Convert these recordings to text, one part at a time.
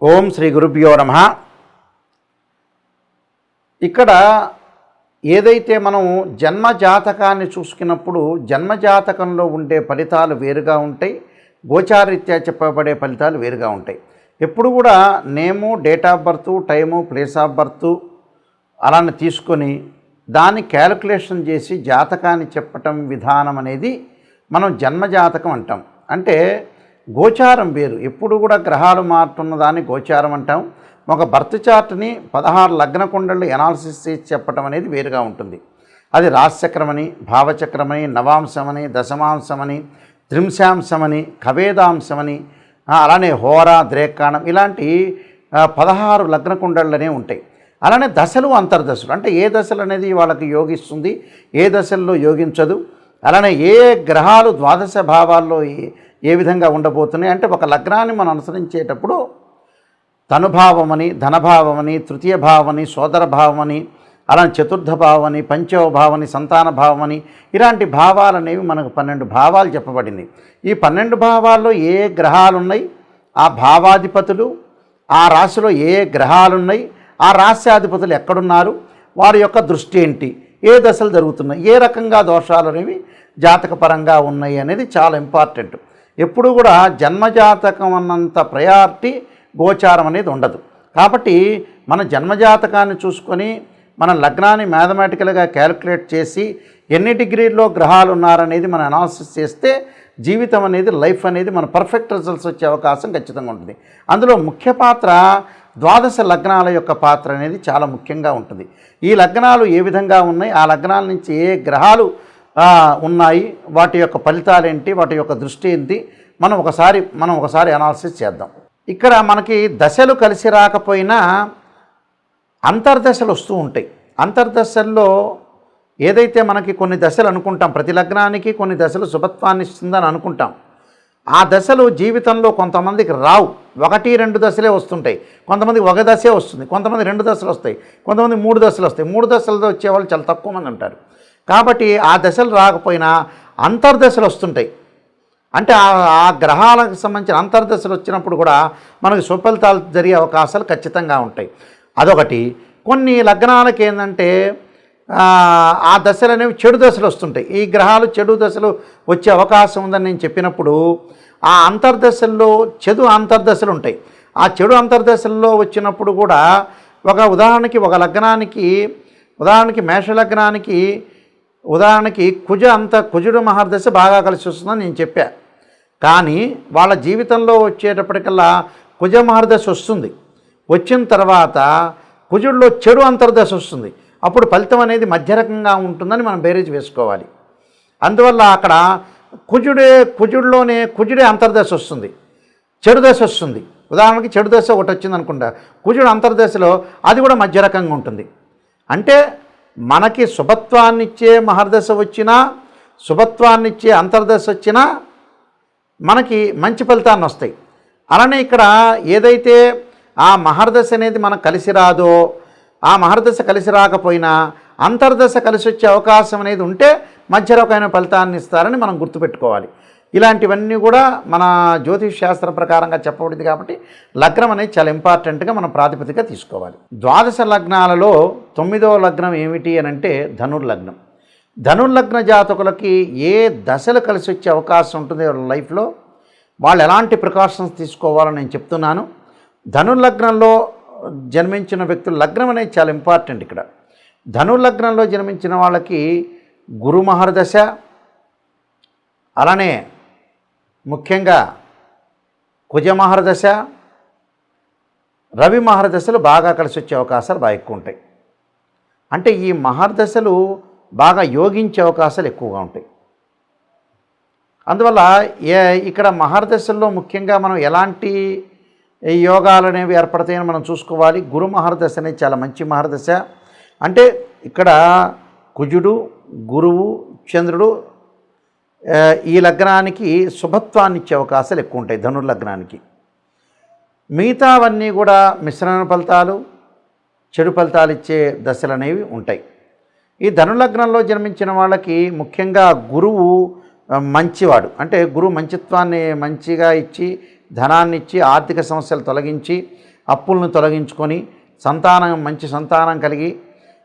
ఓం శ్రీ గురుభ్యో నమః. ఇక్కడ ఏదైతే మనం జన్మజాతకాన్ని చూసుకున్నప్పుడు జన్మజాతకంలో ఉండే ఫలితాలు వేరుగా ఉంటాయి, గోచారీత్యా చెప్పబడే ఫలితాలు వేరుగా ఉంటాయి. ఎప్పుడు కూడా నేము, date of birth, time, place of birth అలానే తీసుకొని దాన్ని క్యాలిక్యులేషన్ చేసి జాతకాన్ని చెప్పటం విధానం అనేది మనం జన్మజాతకం అంటాం. అంటే గోచారం వేరు. ఎప్పుడు కూడా గ్రహాలు మారుతున్న దాన్ని గోచారం అంటాం. ఒక బర్త్ చార్ట్ని 16 లగ్న కుండళ్ళు ఎనాలిసిస్ చేసి చెప్పటం అనేది వేరుగా ఉంటుంది. అది రాశిచక్రమని, భావచక్రమని, నవాంశమని, దశమాంశమని, త్రింశాంశమని, కవేదాంశమని, అలానే హోరా, ద్రేకాణం ఇలాంటి 16 లగ్న కుండళ్ళనే ఉంటాయి. అలానే దశలు, అంతర్దశలు అంటే ఏ దశలు అనేది వాళ్ళకి యోగిస్తుంది, ఏ దశల్లో యోగించదు. అలానే ఏ గ్రహాలు ద్వాదశ భావాల్లో ఏ విధంగా ఉండబోతున్నాయి అంటే ఒక లగ్నాన్ని మనం అనుసరించేటప్పుడు తనుభావమని, ధనభావమని, తృతీయ భావమని, సోదర భావమని, అలానే చతుర్థ భావమని, పంచమ భావమని, సంతాన భావమని ఇలాంటి భావాలు అనేవి మనకు 12 భావాలు చెప్పబడింది. ఈ 12 భావాల్లో ఏ గ్రహాలు ఉన్నాయి, ఆ భావాధిపతులు, ఆ రాశిలో ఏ గ్రహాలు ఉన్నాయి, ఆ రాశ్యాధిపతులు ఎక్కడున్నారు, వారి యొక్క దృష్టి ఏంటి, ఏ దశలు జరుగుతున్నాయి, ఏ రకంగా దోషాలు అనేవి జాతకపరంగా ఉన్నాయి అనేది చాలా ఇంపార్టెంట్. ఎప్పుడు కూడా జన్మజాతకం అన్నంత ప్రయారిటీ గోచారం అనేది ఉండదు. కాబట్టి మన జన్మజాతకాన్ని చూసుకొని మన లగ్నాన్ని మ్యాథమెటికల్గా క్యాలిక్యులేట్ చేసి ఎన్ని డిగ్రీల్లో గ్రహాలు ఉన్నారనేది మనం అనాలిసిస్ చేస్తే జీవితం అనేది, లైఫ్ అనేది మన పర్ఫెక్ట్ రిజల్ట్స్ వచ్చే అవకాశం ఖచ్చితంగా ఉంటుంది. అందులో ముఖ్య పాత్ర ద్వాదశ లగ్నాల యొక్క పాత్ర అనేది చాలా ముఖ్యంగా ఉంటుంది. ఈ లగ్నాలు ఏ విధంగా ఉన్నాయి, ఆ లగ్నాల నుంచి ఏ గ్రహాలు ఉన్నాయి, వాటి యొక్క ఫలితాలు ఏంటి, వాటి యొక్క దృష్టి ఏంటి, మనం ఒకసారి అనాలిసిస్ చేద్దాం. ఇక్కడ మనకి దశలు కలిసి రాకపోయినా అంతర్దశలు వస్తూ ఉంటాయి. అంతర్దశల్లో ఏదైతే మనకి కొన్ని దశలు అనుకుంటాం, ప్రతి లగ్నానికి కొన్ని దశలు శుభత్వాన్ని ఇస్తుందని అనుకుంటాం. ఆ దశలు జీవితంలో కొంతమందికి రావు, 1-2 దశలే వస్తుంటాయి. కొంతమందికి ఒక దశే వస్తుంది, కొంతమంది 2 దశలు వస్తాయి, కొంతమంది 3 దశలు వస్తాయి. 3 దశలతో వచ్చేవాళ్ళు చాలా తక్కువ మంది ఉంటారు. కాబట్టి ఆ దశలు రాకపోయినా అంతర్దశలు వస్తుంటాయి. అంటే ఆ గ్రహాలకు సంబంధించిన అంతర్దశలు వచ్చినప్పుడు కూడా మనకు సుఫలితాలు జరిగే అవకాశాలు ఖచ్చితంగా ఉంటాయి. అదొకటి. కొన్ని లగ్నాలకి ఏంటంటే ఆ దశలు అనేవి చెడు దశలు వస్తుంటాయి. ఈ గ్రహాలు చెడు దశలు వచ్చే అవకాశం ఉందని నేను చెప్పినప్పుడు ఆ అంతర్దశల్లో చెడు అంతర్దశలు ఉంటాయి. ఆ చెడు అంతర్దశల్లో వచ్చినప్పుడు కూడా ఒక లగ్నానికి మేషలగ్నానికి ఉదాహరణకి కుజుడు మహర్దశ బాగా కలిసి వస్తుందని నేను చెప్పా. కానీ వాళ్ళ జీవితంలో వచ్చేటప్పటికల్లా కుజ మహర్దశ వస్తుంది. వచ్చిన తర్వాత కుజుడిలో చెడు అంతర్దశ వస్తుంది. అప్పుడు ఫలితం అనేది మధ్య రకంగా ఉంటుందని మనం బేరీజ్ వేసుకోవాలి. అందువల్ల అక్కడ కుజుడే అంతర్దశ వస్తుంది, చెడు దశ వస్తుంది. ఉదాహరణకి చెడు దశ ఒకటి వచ్చింది అనుకుంటా, కుజుడు అంతర్దశలో అది కూడా మధ్య రకంగా ఉంటుంది. అంటే మనకి శుభత్వాన్నిచ్చే మహర్దశ వచ్చినా, శుభత్వాన్నిచ్చే అంతర్దశ వచ్చినా మనకి మంచి ఫలితాన్ని వస్తాయి. అలానే ఇక్కడ ఏదైతే ఆ మహర్దశ అనేది మనకు కలిసి రాదో, ఆ మహర్దశ కలిసి రాకపోయినా అంతర్దశ కలిసి వచ్చే అవకాశం అనేది ఉంటే మధ్య రకమైన ఫలితాన్ని ఇస్తారని మనం గుర్తుపెట్టుకోవాలి. ఇలాంటివన్నీ కూడా మన జ్యోతిష్ శాస్త్ర ప్రకారంగా చెప్పబడింది. కాబట్టి లగ్నం అనేది చాలా ఇంపార్టెంట్గా మనం ప్రాతిపదిక తీసుకోవాలి. ద్వాదశ లగ్నాలలో 9వ లగ్నం ఏమిటి అని అంటే ధనుర్లగ్నం. ధనుర్లగ్న జాతకులకి ఏ దశలు కలిసి వచ్చే అవకాశం ఉంటుంది వాళ్ళ లైఫ్లో, వాళ్ళు ఎలాంటి ప్రికాషన్స్ తీసుకోవాలని నేను చెప్తున్నాను. ధనుర్లగ్నంలో జన్మించిన వ్యక్తులు, లగ్నం అనేది చాలా ఇంపార్టెంట్. ఇక్కడ ధనుర్లగ్నంలో జన్మించిన వాళ్ళకి గురు మహర్దశ, అలానే ముఖ్యంగా కుజ మహర్దశ, రవి మహర్దశలు బాగా కలిసి వచ్చే అవకాశాలు బాగా ఎక్కువ ఉంటాయి. అంటే ఈ మహర్దశలు బాగా యోగించే అవకాశాలు ఎక్కువగా ఉంటాయి. అందువల్ల ఇక్కడ మహర్దశల్లో ముఖ్యంగా మనం ఎలాంటి యోగాలు అనేవి ఏర్పడతాయని మనం చూసుకోవాలి. గురు మహర్దశ అనేది చాలా మంచి మహర్దశ. అంటే ఇక్కడ కుజుడు, గురువు, చంద్రుడు ఈ లగ్నానికి శుభత్వాన్ని ఇచ్చే అవకాశాలు ఎక్కువ ఉంటాయి ధనుర్లగ్నానికి. మిగతావన్నీ కూడా మిశ్రమ ఫలితాలు, చెడు ఫలితాలు ఇచ్చే దశలు అనేవి ఉంటాయి. ఈ ధనుర్లగ్నంలో జన్మించిన వాళ్ళకి ముఖ్యంగా గురువు మంచివాడు. అంటే గురువు మంచిత్వాన్ని మంచిగా ఇచ్చి ధనాన్ని ఇచ్చి ఆర్థిక సమస్యలు తొలగించి అప్పులను తొలగించుకొని మంచి సంతానం కలిగి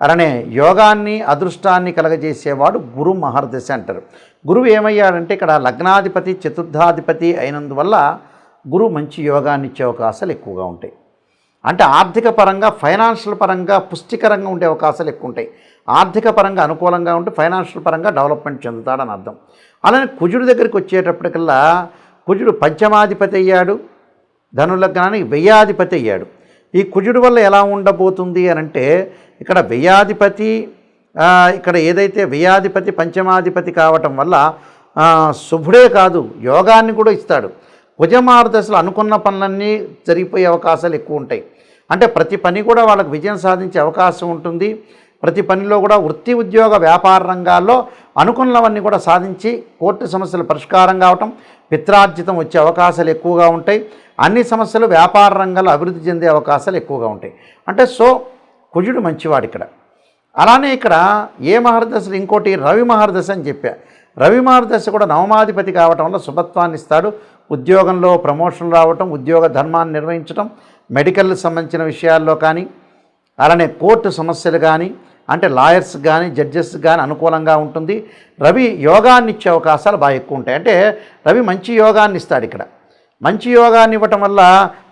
అలానే యోగాన్ని అదృష్టాన్ని కలగజేసేవాడు గురు మహర్దశ అంటారు. గురువు ఏమయ్యాడంటే ఇక్కడ లగ్నాధిపతి చతుర్థాధిపతి అయినందువల్ల గురువు మంచి యోగాన్ని ఇచ్చే అవకాశాలు ఎక్కువగా ఉంటాయి. అంటే ఆర్థిక పరంగా ఫైనాన్షియల్ పరంగా పుష్టికరంగా ఉండే అవకాశాలు ఎక్కువ ఉంటాయి. ఆర్థిక పరంగా అనుకూలంగా ఉంటే ఫైనాన్షియల్ పరంగా డెవలప్మెంట్ చెందుతాడని అర్థం. అలానే కుజుడి దగ్గరికి వచ్చేటప్పటికల్లా కుజుడు పంచమాధిపతి అయ్యాడు, ధనులగ్నానికి వ్యయాధిపతి అయ్యాడు. ఈ కుజుడి వల్ల ఎలా ఉండబోతుంది అని అంటే ఇక్కడ వ్యయాధిపతి ఇక్కడ ఏదైతే వ్యయాధిపతి పంచమాధిపతి కావటం వల్ల శుభుడే కాదు యోగాన్ని కూడా ఇస్తాడు. కుజమార్దశలో అనుకున్న పనులన్నీ జరిగిపోయే అవకాశాలు ఎక్కువ ఉంటాయి. అంటే ప్రతి పని కూడా వాళ్ళకు విజయం సాధించే అవకాశం ఉంటుంది. ప్రతి పనిలో కూడా వృత్తి ఉద్యోగ వ్యాపార రంగాల్లో అనుకున్నవన్నీ కూడా సాధించి కోర్టు సమస్యలు పరిష్కారం కావటం, పిత్రార్జితం వచ్చే అవకాశాలు ఎక్కువగా ఉంటాయి. అన్ని సమస్యలు వ్యాపార రంగాల్లో అభివృద్ధి చెందే అవకాశాలు ఎక్కువగా ఉంటాయి. అంటే కుజుడు మంచివాడు ఇక్కడ. అలానే ఇక్కడ ఏ మహర్దశలు ఇంకోటి రవి మహర్దశ అని చెప్పా. రవి మహర్దశ కూడా నవమాధిపతి కావటం వల్ల శుభత్వాన్ని ఇస్తాడు. ఉద్యోగంలో ప్రమోషన్ రావటం, ఉద్యోగ ధర్మాన్ని నిర్వహించడం, మెడికల్ సంబంధించిన విషయాల్లో కానీ అలానే కోర్టు సమస్యలు కానీ అంటే లాయర్స్ కానీ జడ్జెస్ కానీ అనుకూలంగా ఉంటుంది. రవి యోగాన్ని ఇచ్చే అవకాశాలు బాగా ఎక్కువ ఉంటాయి. అంటే రవి మంచి యోగాన్ని ఇస్తాడు ఇక్కడ. మంచి యోగాన్ని ఇవ్వటం వల్ల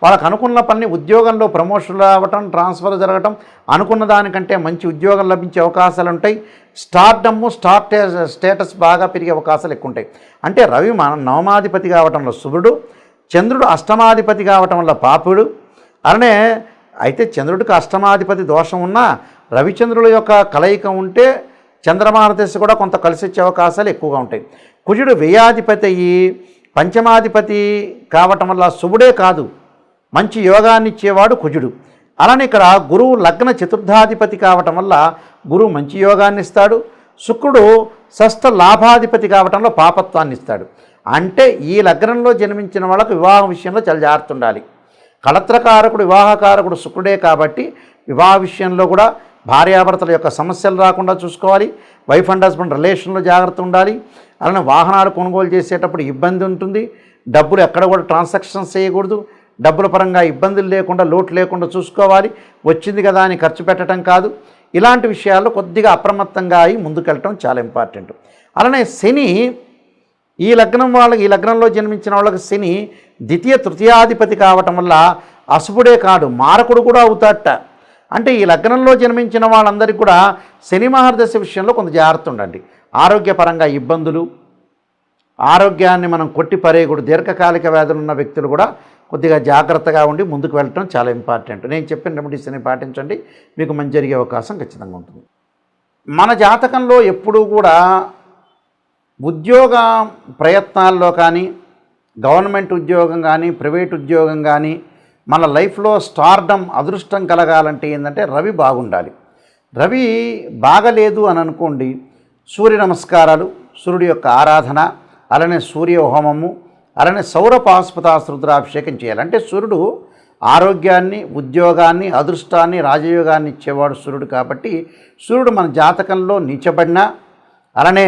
వాళ్ళకు అనుకున్న పని ఉద్యోగంలో ప్రమోషన్ రావటం, ట్రాన్స్ఫర్ జరగటం, అనుకున్న దానికంటే మంచి ఉద్యోగం లభించే అవకాశాలు ఉంటాయి. స్టేటస్ బాగా పెరిగే అవకాశాలు ఎక్కువ ఉంటాయి. అంటే రవి నవమాధిపతి కావటంలో శుభుడు, చంద్రుడు అష్టమాధిపతి కావటం వల్ల పాపుడు. అలానే అయితే చంద్రుడికి అష్టమాధిపతి దోషం ఉన్నా రవిచంద్రుల యొక్క కలయిక ఉంటే చంద్రమహర్దశ కూడా కొంత కలిసి వచ్చే అవకాశాలు ఎక్కువగా ఉంటాయి. కుజుడు వ్యయాధిపతి అయ్యి పంచమాధిపతి కావటం వల్ల శుభుడే కాదు మంచి యోగాన్ని ఇచ్చేవాడు కుజుడు. అలానే ఇక్కడ గురువు లగ్న చతుర్థాధిపతి కావటం వల్ల గురువు మంచి యోగాన్ని ఇస్తాడు. శుక్రుడు షష్ఠ లాభాధిపతి కావటంలో పాపత్వాన్ని ఇస్తాడు. అంటే ఈ లగ్నంలో జన్మించిన వాళ్ళకు వివాహం విషయంలో చాలా జాగ్రత్త ఉండాలి. కళత్రకారకుడు వివాహకారకుడు శుక్రుడే కాబట్టి వివాహ విషయంలో కూడా భార్యాభర్తల యొక్క సమస్యలు రాకుండా చూసుకోవాలి. వైఫ్ అండ్ హస్బెండ్ రిలేషన్లో జాగ్రత్త ఉండాలి. అలానే వాహనాలు కొనుగోలు చేసేటప్పుడు ఇబ్బంది ఉంటుంది. డబ్బులు ఎక్కడ కూడా ట్రాన్సాక్షన్స్ చేయకూడదు. డబ్బుల పరంగా ఇబ్బందులు లేకుండా లోటు లేకుండా చూసుకోవాలి. వచ్చింది కదా అని ఖర్చు పెట్టడం కాదు. ఇలాంటి విషయాల్లో కొద్దిగా అప్రమత్తంగా అయి ముందుకెళ్ళటం చాలా ఇంపార్టెంట్. అలానే శని ఈ లగ్నంలో జన్మించిన వాళ్ళకి శని ద్వితీయ తృతీయాధిపతి కావటం వల్ల అశుభుడే కాదు మారకుడు కూడా అవుతాడట. అంటే ఈ లగ్నంలో జన్మించిన వాళ్ళందరికీ కూడా శని మహర్దశ విషయంలో కొంత జాగ్రత్త ఉండండి. ఆరోగ్యపరంగా ఇబ్బందులు, ఆరోగ్యాన్ని మనం కొట్టి పరేయకూడదు. దీర్ఘకాలిక వ్యాధులు ఉన్న వ్యక్తులు కూడా కొద్దిగా జాగ్రత్తగా ఉండి ముందుకు వెళ్ళటం చాలా ఇంపార్టెంట్. నేను చెప్పిన రెమెడీస్ని పాటించండి, మీకు మంచి జరిగే అవకాశం ఖచ్చితంగా ఉంటుంది. మన జాతకంలో ఎప్పుడూ కూడా ఉద్యోగ ప్రయత్నాల్లో కానీ గవర్నమెంట్ ఉద్యోగం కానీ ప్రైవేట్ ఉద్యోగం కానీ మన లైఫ్లో స్టార్డమ్ అదృష్టం కలగాలంటే ఏంటంటే రవి బాగుండాలి. రవి బాగలేదు అని అనుకోండి, సూర్య నమస్కారాలు, సూర్యుడి యొక్క ఆరాధన, అలానే సూర్య హోమము, అలానే సౌరపాశుపతాస్త్ర రుద్రాభిషేకం చేయాలి. అంటే సూర్యుడు ఆరోగ్యాన్ని, ఉద్యోగాన్ని, అదృష్టాన్ని, రాజయోగాన్ని ఇచ్చేవాడు సూర్యుడు. కాబట్టి సూర్యుడు మన జాతకంలో నీచబడినా అలానే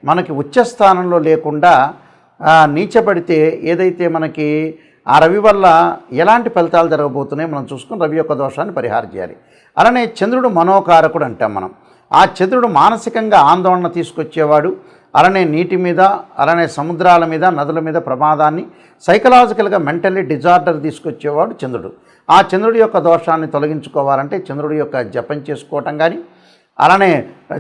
మనకి ఉచ్చస్థానంలో లేకుండా నీచబడితే ఏదైతే మనకి ఆ రవి వల్ల ఎలాంటి ఫలితాలు జరగబోతున్నాయో మనం చూసుకుని రవి యొక్క దోషాన్ని పరిహారం చేయాలి. అలానే చంద్రుడు మనోకారకుడు అంటాం మనం. ఆ చంద్రుడు మానసికంగా ఆందోళన తీసుకొచ్చేవాడు. అలానే నీటి మీద, అలానే సముద్రాల మీద, నదుల మీద ప్రమాదాన్ని, సైకలాజికల్గా మెంటల్లీ డిజార్డర్ తీసుకొచ్చేవాడు చంద్రుడు. ఆ చంద్రుడి యొక్క దోషాన్ని తొలగించుకోవాలంటే చంద్రుడి యొక్క జపం చేసుకోవటం కానీ అలానే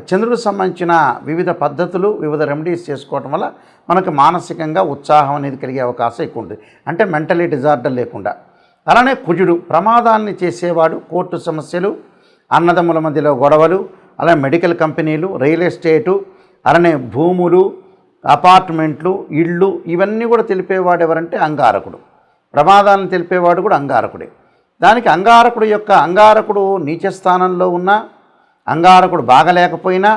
చంద్రుడికి సంబంధించిన వివిధ పద్ధతులు, వివిధ రెమెడీస్ చేసుకోవటం వల్ల మనకు మానసికంగా ఉత్సాహం అనేది కలిగే అవకాశం ఎక్కువ ఉంటుంది. అంటే మెంటలీ డిజార్డర్ లేకుండా. అలానే కుజుడు ప్రమాదాన్ని చేసేవాడు. కోర్టు సమస్యలు, అన్నదమ్ముల మధ్యలో గొడవలు, అలానే మెడికల్ కంపెనీలు, రియల్ ఎస్టేటు, అలానే భూములు, అపార్ట్మెంట్లు, ఇళ్ళు, ఇవన్నీ కూడా తెలిపేవాడు ఎవరంటే అంగారకుడు. ప్రమాదాలను తెలిపేవాడు కూడా అంగారకుడే. దానికి అంగారకుడు నీచ స్థానంలో ఉన్న, అంగారకుడు బాగలేకపోయినా,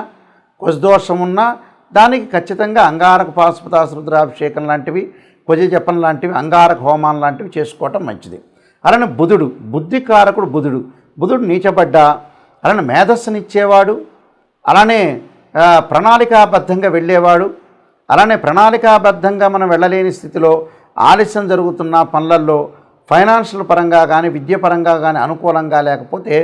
కుజదోషం ఉన్నా దానికి ఖచ్చితంగా అంగారక పాశుపతాస్త్ర రుద్రాభిషేకం లాంటివి, కుజ జపం లాంటివి, అంగారక హోమాలు లాంటివి చేసుకోవటం మంచిది. అలానే బుధుడు, బుద్ధికారకుడు బుధుడు నీచబడ్డా అలానే మేధస్సునిచ్చేవాడు, అలానే ప్రణాళికాబద్ధంగా వెళ్ళేవాడు. అలానే ప్రణాళికాబద్ధంగా మనం వెళ్ళలేని స్థితిలో ఆలస్యం జరుగుతున్న పనులలో ఫైనాన్షియల్ పరంగా కానీ విద్య పరంగా కానీ అనుకూలంగా లేకపోతే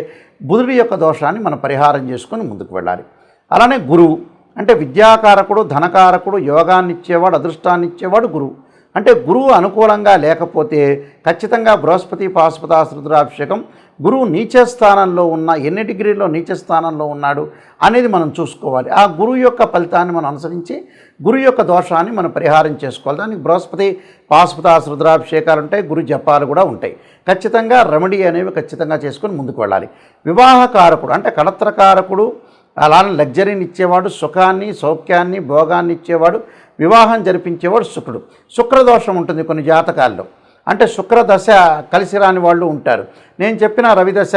బుధుడి యొక్క దోషాన్ని మనం పరిహారం చేసుకొని ముందుకు వెళ్ళాలి. అలానే గురువు అంటే విద్యాకారకుడు, ధనకారకుడు, యోగాన్ని ఇచ్చేవాడు, అదృష్టాన్ని ఇచ్చేవాడు గురువు. అంటే గురువు అనుకూలంగా లేకపోతే ఖచ్చితంగా బృహస్పతి పాశుపతాస్త్ర రుద్రాభిషేకం. గురువు నీచ స్థానంలో ఉన్న ఎన్ని డిగ్రీల్లో నీచ స్థానంలో ఉన్నాడు అనేది మనం చూసుకోవాలి. ఆ గురువు యొక్క ఫలితాన్ని మనం అనుసరించి గురువు యొక్క దోషాన్ని మనం పరిహారం చేసుకోవాలి. దానికి బృహస్పతి పాశుపతాస్త్ర రుద్రాభిషేకాలు ఉంటాయి, గురు జపాలు కూడా ఉంటాయి. ఖచ్చితంగా రెమెడీ అనేవి ఖచ్చితంగా చేసుకొని ముందుకు వెళ్ళాలి. వివాహకారకుడు అంటే కళత్రకారకుడు, అలానే లగ్జరీని ఇచ్చేవాడు, సుఖాన్ని సౌఖ్యాన్ని భోగాన్ని ఇచ్చేవాడు, వివాహం జరిపించేవాడు శుక్రుడు. శుక్రదోషం ఉంటుంది కొన్ని జాతకాల్లో. అంటే శుక్రదశ కలిసి రాని వాళ్ళు ఉంటారు. నేను చెప్పిన రవిదశ,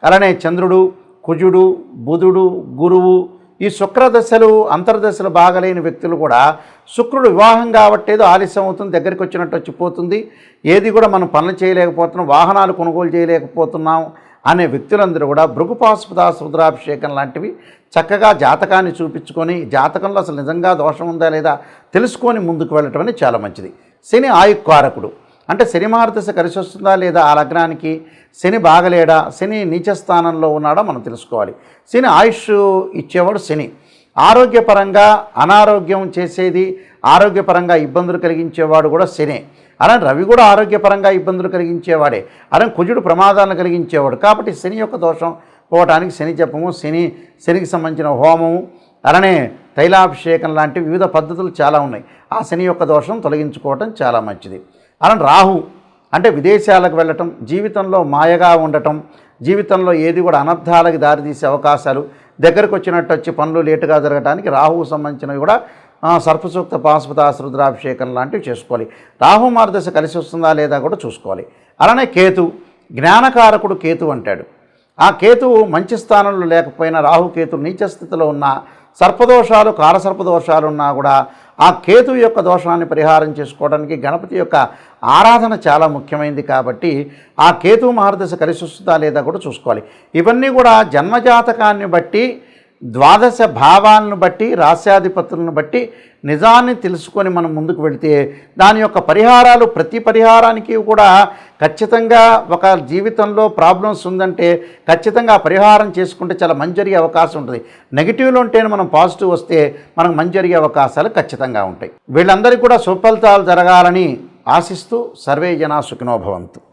అలానే చంద్రుడు, కుజుడు, బుధుడు, గురువు, ఈ శుక్రదశలు అంతర్దశలు బాగలేని వ్యక్తులు కూడా శుక్రుడు వివాహం కాబట్టేదో ఆలస్యం అవుతుంది, దగ్గరికి వచ్చినట్టు వచ్చిపోతుంది, ఏది కూడా మనం పనులు చేయలేకపోతున్నాం, వాహనాలు కొనుగోలు చేయలేకపోతున్నాం అనే వ్యక్తులందరూ కూడా భృగుపాశుపతాస్త్ర రుద్రాభిషేకం లాంటివి చక్కగా జాతకాన్ని చూపించుకొని జాతకంలో అసలు నిజంగా దోషం ఉందా లేదా తెలుసుకొని ముందుకు వెళ్ళటం అనేది చాలా మంచిది. శని ఆయుక్కారకుడు అంటే శని మహర్దశ కలిసి వస్తుందా లేదా, ఆ లగ్నానికి శని బాగలేడా, శని నీచ స్థానంలో ఉన్నాడా మనం తెలుసుకోవాలి. శని ఆయుష్ ఇచ్చేవాడు శని. ఆరోగ్యపరంగా అనారోగ్యం చేసేది, ఆరోగ్యపరంగా ఇబ్బందులు కలిగించేవాడు కూడా శనే. అలానే రవి కూడా ఆరోగ్యపరంగా ఇబ్బందులు కలిగించేవాడే. అలానే కుజుడు ప్రమాదాలను కలిగించేవాడు. కాబట్టి శని యొక్క దోషం పోవటానికి శని జపము, శనికి సంబంధించిన హోమము, అలానే తైలాభిషేకం లాంటి వివిధ పద్ధతులు చాలా ఉన్నాయి. ఆ శని యొక్క దోషం తొలగించుకోవటం చాలా మంచిది. అలానే రాహు అంటే విదేశాలకు వెళ్ళటం, జీవితంలో మాయగా ఉండటం, జీవితంలో ఏది కూడా అనర్థాలకు దారితీసే అవకాశాలు, దగ్గరకు వచ్చినట్టు వచ్చి పనులు లేటుగా జరగడానికి రాహువు సంబంధించినవి కూడా సర్పసూక్త పాశుపతాస్త్ర రుద్రాభిషేకం లాంటివి చేసుకోవాలి. రాహు మార్గదశ కలిసి వస్తుందా లేదా కూడా చూసుకోవాలి. అలానే కేతు జ్ఞానకారకుడు కేతు అంటాడు. ఆ కేతువు మంచి స్థానంలో లేకపోయినా రాహుకేతు నీచ స్థితిలో ఉన్న సర్పదోషాలు కాలసర్పదోషాలు ఉన్నా కూడా ఆ కేతు యొక్క దోషాన్ని పరిహారం చేసుకోవడానికి గణపతి యొక్క ఆరాధన చాలా ముఖ్యమైనది. కాబట్టి ఆ కేతు మహర్దశ కలిసి వస్తుందా లేదా కూడా చూసుకోవాలి. ఇవన్నీ కూడా జన్మజాతకాన్ని బట్టి, ద్వాదశ భావాలను బట్టి, రాశ్యాధిపతులను బట్టి నిజాన్ని తెలుసుకొని మనం ముందుకు వెళితే దాని యొక్క పరిహారాలు ప్రతి పరిహారానికి కూడా ఖచ్చితంగా ఒక జీవితంలో ప్రాబ్లమ్స్ ఉందంటే ఖచ్చితంగా పరిహారం చేసుకుంటే చాలా మంచి జరిగే అవకాశం ఉంటుంది. నెగిటివ్లో ఉంటేనే మనం పాజిటివ్ వస్తే మనకు మంచి జరిగే అవకాశాలు ఖచ్చితంగా ఉంటాయి. వీళ్ళందరికీ కూడా సుఫలితాలు జరగాలని ఆశిస్తూ సర్వే జనా సుఖినో భవంతు.